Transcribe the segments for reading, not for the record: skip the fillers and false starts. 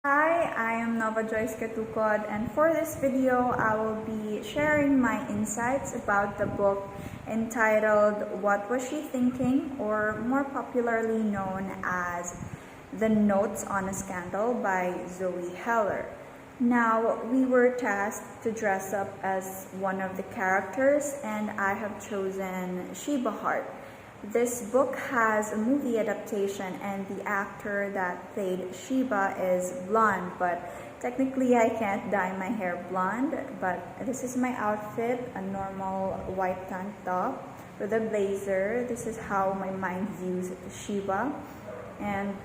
Hi, I am Nova Joyce Katukod, and for this video, I will be sharing my insights about the book entitled What Was She Thinking, or more popularly known as The Notes on a Scandal by Zoe Heller. Now, we were tasked to dress up as one of the characters, and I have chosen Sheba Hart. This book has a movie adaptation, and the actor that played Sheba is blonde, but technically I can't dye my hair blonde. But this is my outfit, a normal white tank top with a blazer. This is how my mind views Sheba. And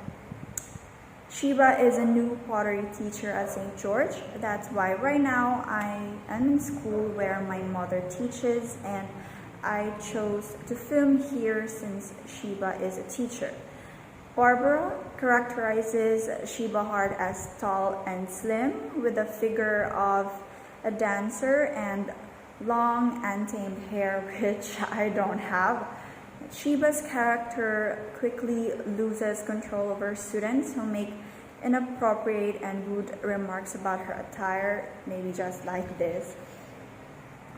Sheba is a new pottery teacher at St. George. That's why right now I am in school where my mother teaches, and I chose to film here since Sheba is a teacher. Barbara characterizes Sheba Hart as tall and slim, with a figure of a dancer and long untamed hair, which I don't have. Sheba's character quickly loses control over students who make inappropriate and rude remarks about her attire, maybe just like this.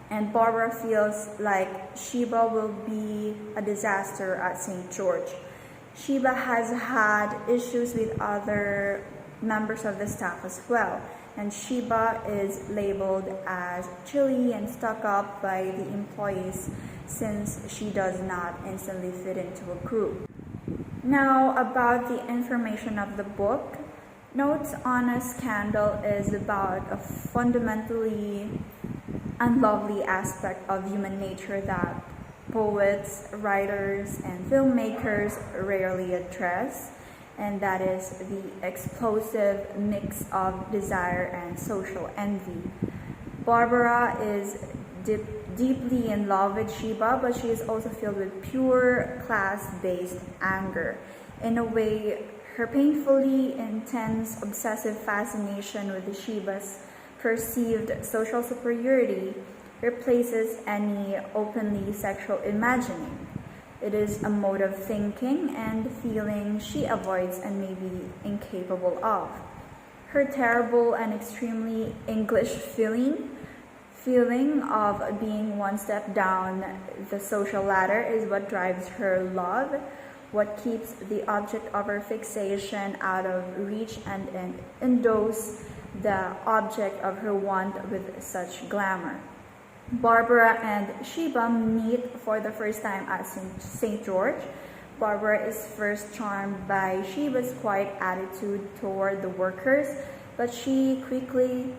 And Barbara feels like Sheba will be a disaster at St. George. Sheba has had issues with other members of the staff as well, and Sheba is labeled as chilly and stuck up by the employees since she does not instantly fit into a group. Now, about the information of the book, Notes on a Scandal is about a fundamentally unlovely aspect of human nature that poets, writers, and filmmakers rarely address, and that is the explosive mix of desire and social envy. Barbara is deeply in love with Sheba, but she is also filled with pure class-based anger. In a way, her painfully intense obsessive fascination with Sheba's perceived social superiority replaces any openly sexual imagining. It is a mode of thinking and feeling she avoids and may be incapable of. Her terrible and extremely English feeling of being one step down the social ladder is what drives her love, what keeps the object of her fixation out of reach and endows the object of her want with such glamour. Barbara and Sheba meet for the first time at St. George. Barbara is first charmed by Sheba's quiet attitude toward the workers, but she quickly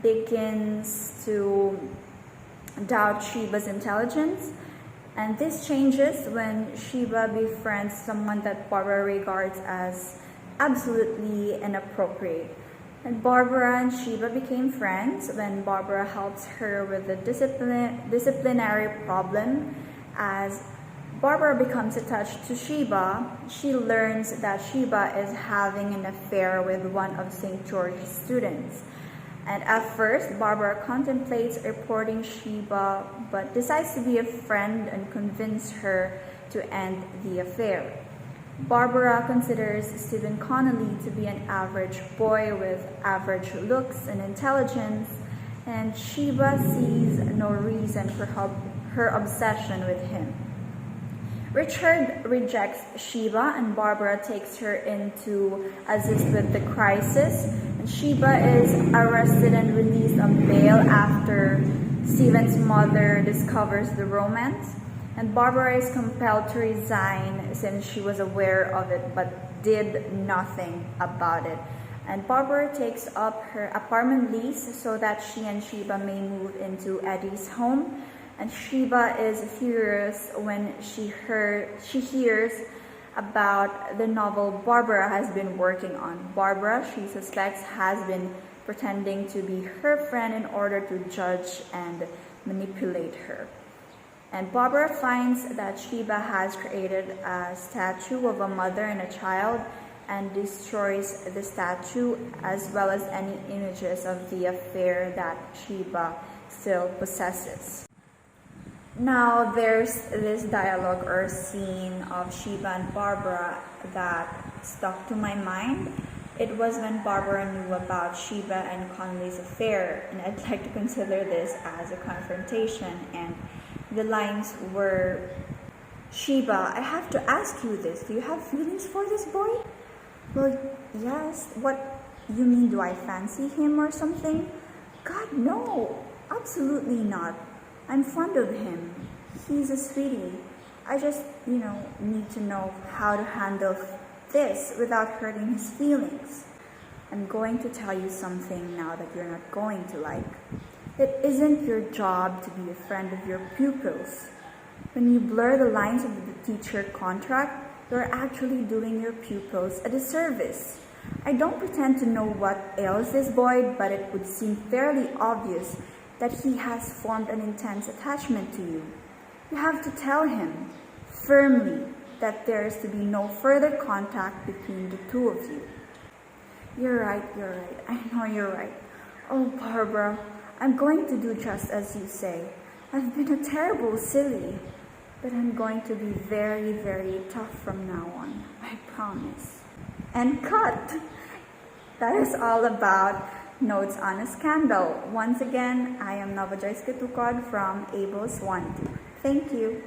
begins to doubt Sheba's intelligence. And this changes when Sheba befriends someone that Barbara regards as absolutely inappropriate. And Barbara and Sheba became friends when Barbara helps her with the disciplinary problem. As Barbara becomes attached to Sheba, she learns that Sheba is having an affair with one of St. George's students. And at first, Barbara contemplates reporting Sheba, but decides to be a friend and convince her to end the affair. Barbara considers Stephen Connolly to be an average boy with average looks and intelligence, and Sheba sees no reason for her obsession with him. Richard rejects Sheba, and Barbara takes her in to assist with the crisis. And Sheba is arrested and released on bail after Stephen's mother discovers the romance. And Barbara is compelled to resign since she was aware of it but did nothing about it. And Barbara takes up her apartment lease so that she and Sheba may move into Eddie's home. And Sheba is furious when she hears about the novel Barbara has been working on. Barbara, she suspects, has been pretending to be her friend in order to judge and manipulate her. And Barbara finds that Sheba has created a statue of a mother and a child and destroys the statue as well as any images of the affair that Sheba still possesses. Now, there's this dialogue or scene of Sheba and Barbara that stuck to my mind. It was when Barbara knew about Sheba and Conley's affair, and I'd like to consider this as a confrontation. And the lines were, "Sheba, I have to ask you this. Do you have feelings for this boy?" "Well, yes. What, you mean do I fancy him or something?" "God, no. Absolutely not. I'm fond of him. He's a sweetie. I just, need to know how to handle this without hurting his feelings. I'm going to tell you something now that you're not going to like. It isn't your job to be a friend of your pupils. When you blur the lines of the teacher contract, you're actually doing your pupils a disservice. I don't pretend to know what ails this boy, but it would seem fairly obvious that he has formed an intense attachment to you. You have to tell him firmly that there is to be no further contact between the two of you." You're right. I know you're right. Oh, Barbara, I'm going to do just as you say. I've been a terrible silly, but I'm going to be very, very tough from now on. I promise. And cut! That is all about Notes on a Scandal. Once again, I am Nova Joyce Katukod from Abel's 1-2. Thank you.